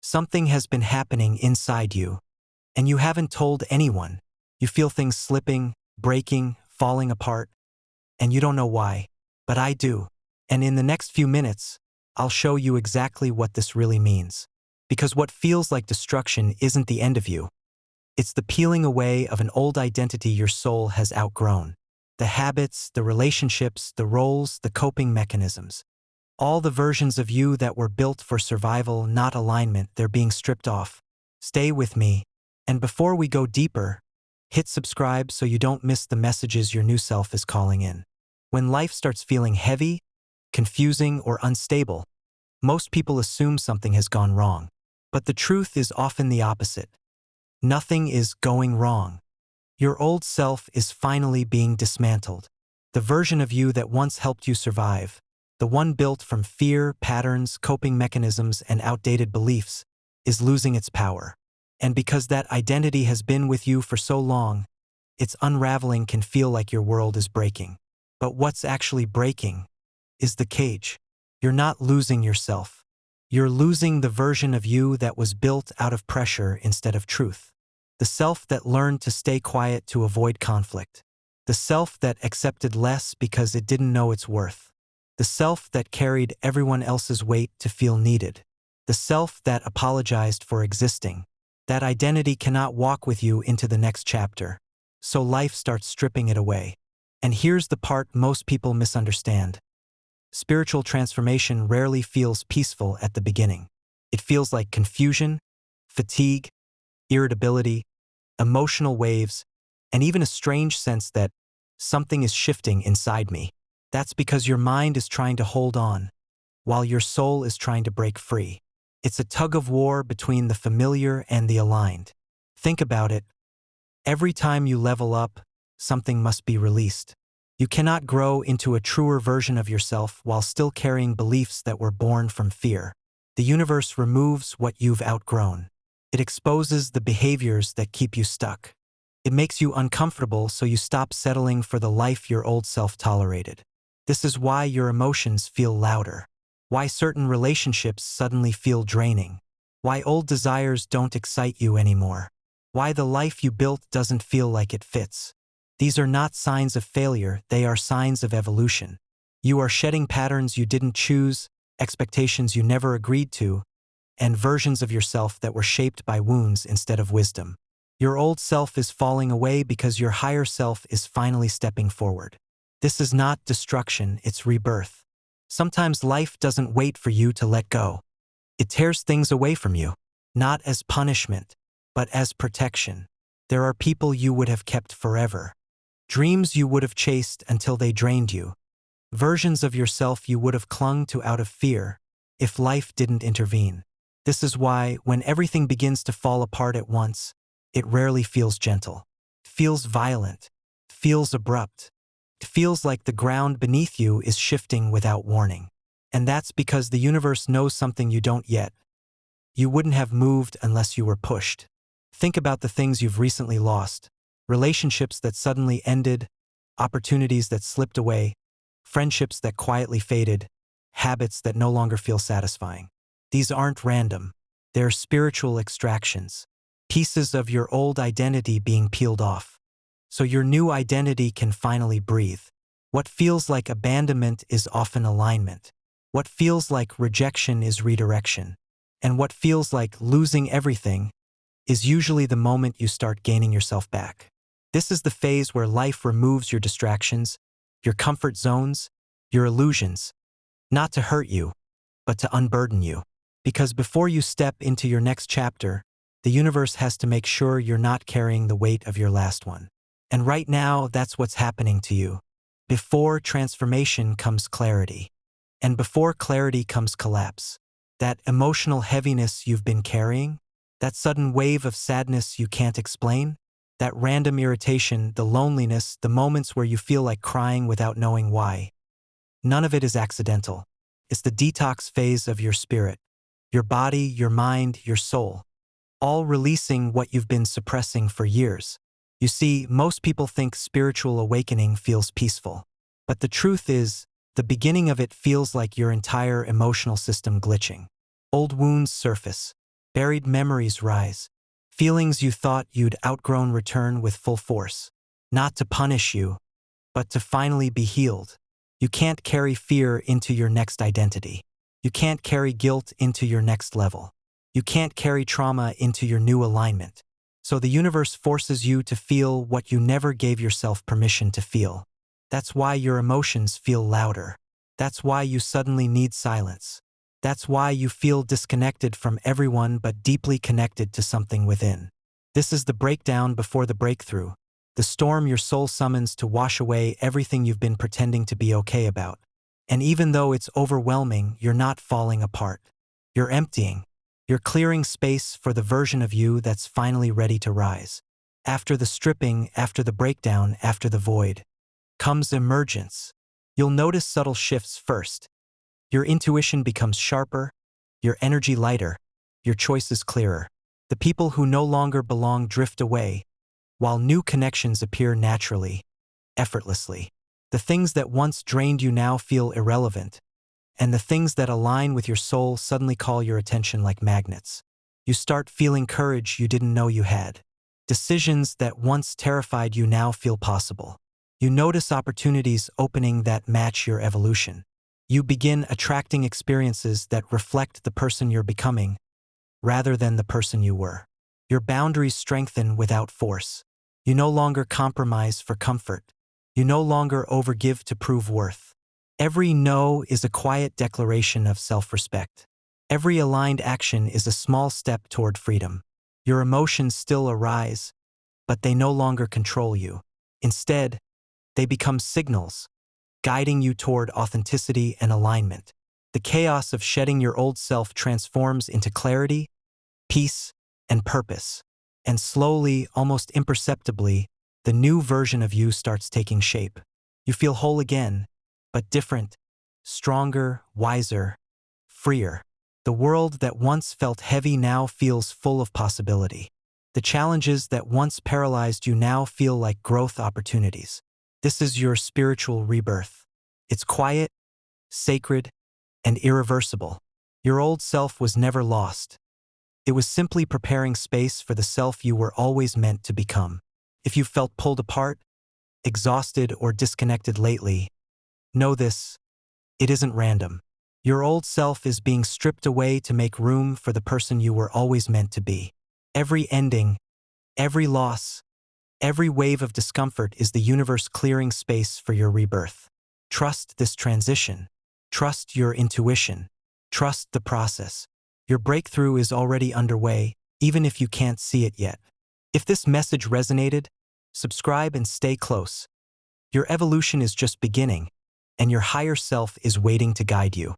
Something has been happening inside you, and you haven't told anyone. You feel things slipping, breaking, falling apart, and you don't know why. But I do. And in the next few minutes, I'll show you exactly what this really means. Because what feels like destruction isn't the end of you. It's the peeling away of an old identity your soul has outgrown. The habits, the relationships, the roles, the coping mechanisms. All the versions of you that were built for survival, not alignment, they're being stripped off. Stay with me. And before we go deeper, hit subscribe so you don't miss the messages your new self is calling in. When life starts feeling heavy, confusing, or unstable, most people assume something has gone wrong. But the truth is often the opposite. Nothing is going wrong. Your old self is finally being dismantled. The version of you that once helped you survive, the one built from fear, patterns, coping mechanisms, and outdated beliefs, is losing its power. And because that identity has been with you for so long, its unraveling can feel like your world is breaking. But what's actually breaking is the cage. You're not losing yourself. You're losing the version of you that was built out of pressure instead of truth. The self that learned to stay quiet to avoid conflict. The self that accepted less because it didn't know its worth. The self that carried everyone else's weight to feel needed. The self that apologized for existing. That identity cannot walk with you into the next chapter. So life starts stripping it away. And here's the part most people misunderstand. Spiritual transformation rarely feels peaceful at the beginning. It feels like confusion, fatigue, irritability, emotional waves, and even a strange sense that something is shifting inside me. That's because your mind is trying to hold on, while your soul is trying to break free. It's a tug of war between the familiar and the aligned. Think about it. Every time you level up, something must be released. You cannot grow into a truer version of yourself while still carrying beliefs that were born from fear. The universe removes what you've outgrown. It exposes the behaviors that keep you stuck. It makes you uncomfortable so you stop settling for the life your old self tolerated. This is why your emotions feel louder. Why certain relationships suddenly feel draining. Why old desires don't excite you anymore. Why the life you built doesn't feel like it fits. These are not signs of failure, they are signs of evolution. You are shedding patterns you didn't choose, expectations you never agreed to, and versions of yourself that were shaped by wounds instead of wisdom. Your old self is falling away because your higher self is finally stepping forward. This is not destruction, it's rebirth. Sometimes life doesn't wait for you to let go. It tears things away from you, not as punishment, but as protection. There are people you would have kept forever. Dreams you would have chased until they drained you. Versions of yourself you would have clung to out of fear if life didn't intervene. This is why, when everything begins to fall apart at once, it rarely feels gentle. It feels violent. It feels abrupt. It feels like the ground beneath you is shifting without warning. And that's because the universe knows something you don't yet. You wouldn't have moved unless you were pushed. Think about the things you've recently lost. Relationships that suddenly ended, opportunities that slipped away, friendships that quietly faded, habits that no longer feel satisfying. These aren't random. They're spiritual extractions. Pieces of your old identity being peeled off. So your new identity can finally breathe. What feels like abandonment is often alignment. What feels like rejection is redirection. And what feels like losing everything is usually the moment you start gaining yourself back. This is the phase where life removes your distractions, your comfort zones, your illusions, not to hurt you, but to unburden you. Because before you step into your next chapter, the universe has to make sure you're not carrying the weight of your last one. And right now, that's what's happening to you. Before transformation comes clarity. And before clarity comes collapse. That emotional heaviness you've been carrying, that sudden wave of sadness you can't explain, that random irritation, the loneliness, the moments where you feel like crying without knowing why. None of it is accidental. It's the detox phase of your spirit. Your body, your mind, your soul, all releasing what you've been suppressing for years. You see, most people think spiritual awakening feels peaceful. But the truth is, the beginning of it feels like your entire emotional system glitching. Old wounds surface. Buried memories rise. Feelings you thought you'd outgrown return with full force. Not to punish you, but to finally be healed. You can't carry fear into your next identity. You can't carry guilt into your next level. You can't carry trauma into your new alignment. So the universe forces you to feel what you never gave yourself permission to feel. That's why your emotions feel louder. That's why you suddenly need silence. That's why you feel disconnected from everyone but deeply connected to something within. This is the breakdown before the breakthrough, the storm your soul summons to wash away everything you've been pretending to be okay about. And even though it's overwhelming, you're not falling apart. You're emptying. You're clearing space for the version of you that's finally ready to rise. After the stripping, after the breakdown, after the void, comes emergence. You'll notice subtle shifts first. Your intuition becomes sharper, your energy lighter, your choices clearer. The people who no longer belong drift away, while new connections appear naturally, effortlessly. The things that once drained you now feel irrelevant, and the things that align with your soul suddenly call your attention like magnets. You start feeling courage you didn't know you had. Decisions that once terrified you now feel possible. You notice opportunities opening that match your evolution. You begin attracting experiences that reflect the person you're becoming, rather than the person you were. Your boundaries strengthen without force. You no longer compromise for comfort. You no longer overgive to prove worth. Every no is a quiet declaration of self-respect. Every aligned action is a small step toward freedom. Your emotions still arise, but they no longer control you. Instead, they become signals, guiding you toward authenticity and alignment. The chaos of shedding your old self transforms into clarity, peace, and purpose. And slowly, almost imperceptibly, the new version of you starts taking shape. You feel whole again, but different, stronger, wiser, freer. The world that once felt heavy now feels full of possibility. The challenges that once paralyzed you now feel like growth opportunities. This is your spiritual rebirth. It's quiet, sacred, and irreversible. Your old self was never lost. It was simply preparing space for the self you were always meant to become. If you've felt pulled apart, exhausted, or disconnected lately, know this: it isn't random. Your old self is being stripped away to make room for the person you were always meant to be. Every ending, every loss, every wave of discomfort is the universe clearing space for your rebirth. Trust this transition. Trust your intuition. Trust the process. Your breakthrough is already underway, even if you can't see it yet. If this message resonated, subscribe and stay close. Your evolution is just beginning, and your higher self is waiting to guide you.